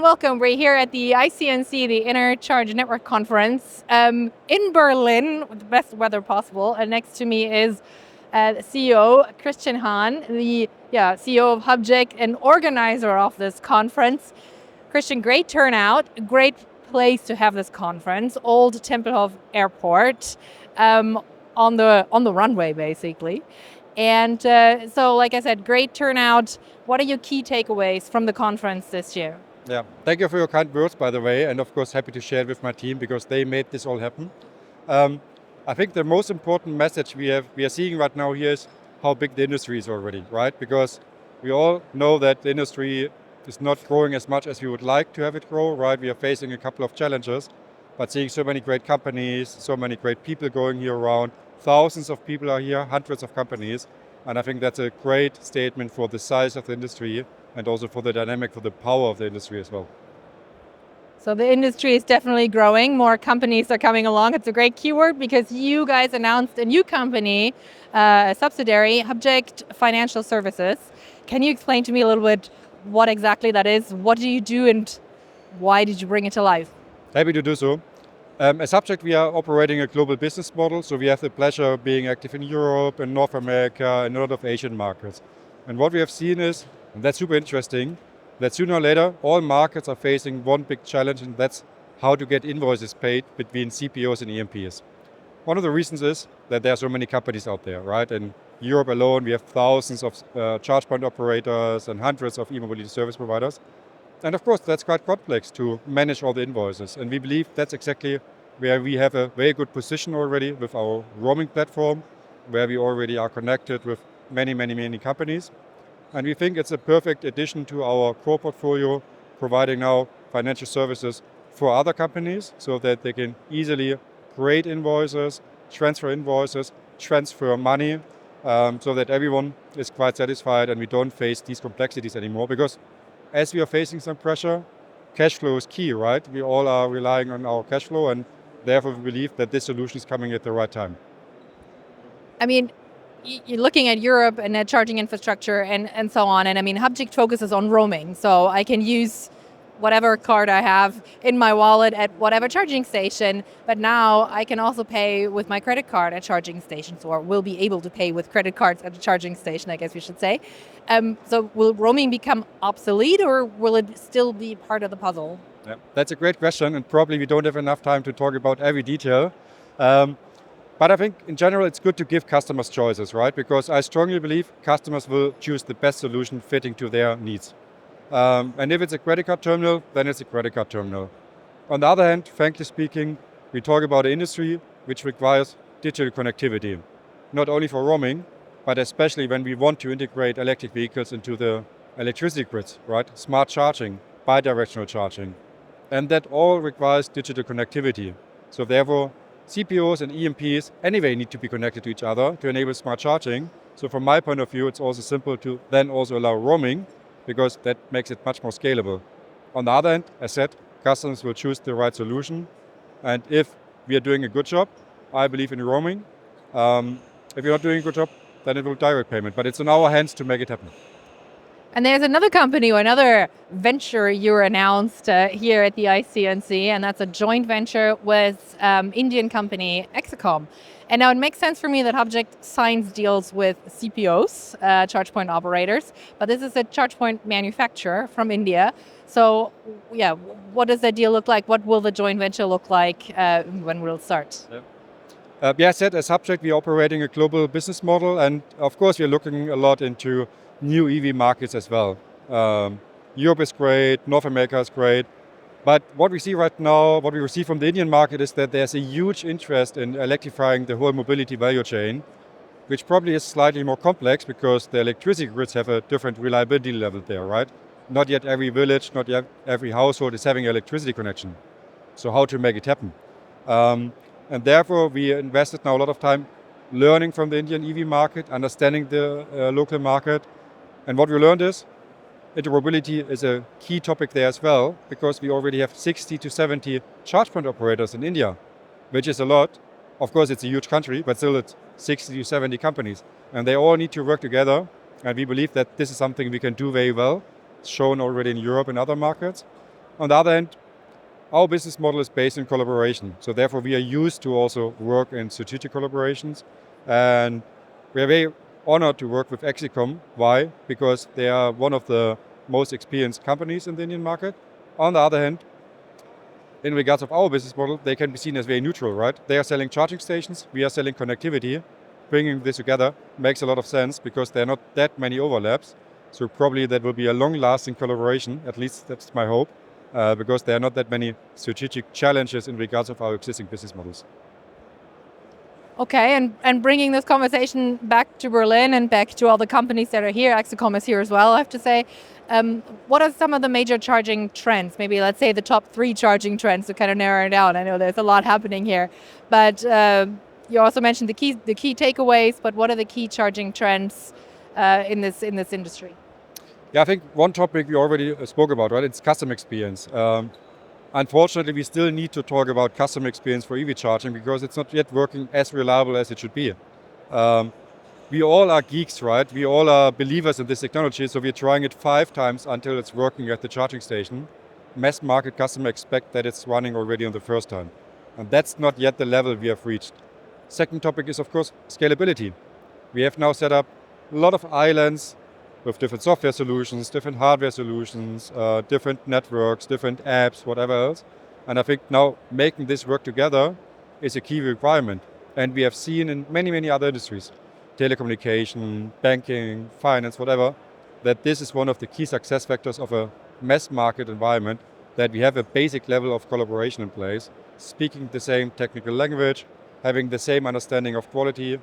welcome. We're here at the ICNC, the Intercharge Network Conference in Berlin with the best weather possible. And next to me is CEO Christian Hahn, the CEO of Hubject and organizer of this conference. Christian, great turnout, great place to have this conference. Old Templehof Airport on the runway, basically. And so, like I said, great turnout. What are your key takeaways from the conference this year? Yeah, thank you for your kind words, by the way, and of course happy to share it with my team because they made this all happen. I think the most important message we are seeing right now here is how big the industry is already, right? Because we all know that the industry is not growing as much as we would like to have it grow, right? We are facing a couple of challenges, but seeing so many great companies, so many great people going here around, thousands of people are here, hundreds of companies, and I think that's a great statement for the size of the industry and also for the dynamic, for the power of the industry as well. So the industry is definitely growing. More companies are coming along. It's a great keyword because you guys announced a new company, a subsidiary, Hubject Financial Services. Can you explain to me a little bit what exactly that is? What do you do and why did you bring it to life? Happy to do so. As Hubject, we are operating a global business model, so we have the pleasure of being active in Europe and North America and a lot of Asian markets. And what we have seen is, and that's super interesting, that sooner or later all markets are facing one big challenge, and that's how to get invoices paid between CPOs and EMPs. One of the reasons is that there are so many companies out there, right? In Europe alone, we have thousands of charge point operators and hundreds of e-mobility service providers. And of course, that's quite complex to manage all the invoices. And we believe that's exactly where we have a very good position already with our roaming platform, where we already are connected with many companies. And we think it's a perfect addition to our core portfolio, providing now financial services for other companies so that they can easily create invoices, transfer money, so that everyone is quite satisfied and we don't face these complexities anymore. Because as we are facing some pressure, cash flow is key, right? We all are relying on our cash flow, and therefore we believe that this solution is coming at the right time. I mean, you're looking at Europe and at charging infrastructure and so on. And I mean, Hubject focuses on roaming. So I can use whatever card I have in my wallet at whatever charging station. But now I can also pay with my credit card at charging stations, or will be able to pay with credit cards at a charging station, I guess we should say. So will roaming become obsolete, or will it still be part of the puzzle? Yeah, that's a great question, and probably we don't have enough time to talk about every detail. But I think in general it's good to give customers choices, right? Because I strongly believe customers will choose the best solution fitting to their needs. And if it's a credit card terminal, then it's a credit card terminal. On the other hand, frankly speaking, we talk about an industry which requires digital connectivity, not only for roaming, but especially when we want to integrate electric vehicles into the electricity grids, right? Smart charging, bi-directional charging. And that all requires digital connectivity. So therefore, CPOs and EMPs anyway need to be connected to each other to enable smart charging. So from my point of view, it's also simple to then also allow roaming, because that makes it much more scalable. On the other hand, as said, customers will choose the right solution. And if we are doing a good job, I believe in roaming. If you're not doing a good job, then it will be direct payment. But it's in our hands to make it happen. And there's another company or another venture you announced here at the ICNC, and that's a joint venture with Indian company Exacom. And now it makes sense for me that Hubject signs deals with CPOs, charge point operators, but this is a charge point manufacturer from India. So yeah, what does that deal look like? What will the joint venture look like when we'll start? Yeah, said as Hubject, we are operating a global business model, and of course we are looking a lot into new EV markets as well. Europe is great, North America is great, but what we see right now, what we receive from the Indian market is that there's a huge interest in electrifying the whole mobility value chain, which probably is slightly more complex because the electricity grids have a different reliability level there, right? Not yet every village, not yet every household is having an electricity connection. So how to make it happen? And therefore we invested now a lot of time learning from the Indian EV market, understanding the local market. And what we learned is interoperability is a key topic there as well, because we already have 60 to 70 charge point operators in India, which is a lot. Of course, it's a huge country, but still it's 60 to 70 companies. And they all need to work together. And we believe that this is something we can do very well. It's shown already in Europe and other markets. On the other hand, our business model is based in collaboration. So therefore we are used to also work in strategic collaborations. And we are very honored to work with Exicom. Why? Because they are one of the most experienced companies in the Indian market. On the other hand, in regards of our business model, they can be seen as very neutral, right? They are selling charging stations, we are selling connectivity. Bringing this together makes a lot of sense because there are not that many overlaps. So probably that will be a long-lasting collaboration, at least that's my hope, because there are not that many strategic challenges in regards of our existing business models. Okay, and bringing this conversation back to Berlin and back to all the companies that are here, Exicom is here as well, I have to say. What are some of the major charging trends? Maybe let's say the top 3 charging trends to kind of narrow it down. I know there's a lot happening here, but you also mentioned the key takeaways. But what are the key charging trends in this industry? Yeah, I think one topic we already spoke about, right? It's customer experience. Unfortunately, we still need to talk about customer experience for EV charging because it's not yet working as reliable as it should be. We all are geeks, right? We all are believers in this technology, so we're trying it 5 times until it's working at the charging station. Mass market customer expect that it's running already on the first time. And that's not yet the level we have reached. Second topic is, of course, scalability. We have now set up a lot of islands with different software solutions, different hardware solutions, different networks, different apps, whatever else. And I think now making this work together is a key requirement. And we have seen in many, many other industries, telecommunication, banking, finance, whatever, that this is one of the key success factors of a mass market environment, that we have a basic level of collaboration in place, speaking the same technical language, having the same understanding of quality.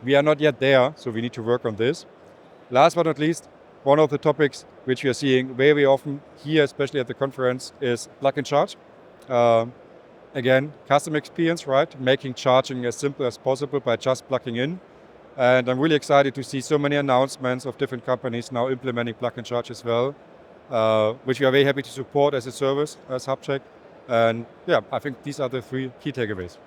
We are not yet there, so we need to work on this. Last but not least, one of the topics which we are seeing very often here, especially at the conference, is plug and charge. Again, customer experience, right? Making charging as simple as possible by just plugging in. And I'm really excited to see so many announcements of different companies now implementing plug and charge as well, which we are very happy to support as a service, as Hubject. And yeah, I think these are the 3 key takeaways.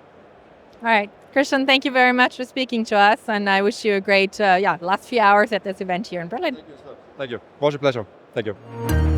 All right, Christian, thank you very much for speaking to us, and I wish you a great last few hours at this event here in Berlin. Thank you. It was a pleasure. Thank you.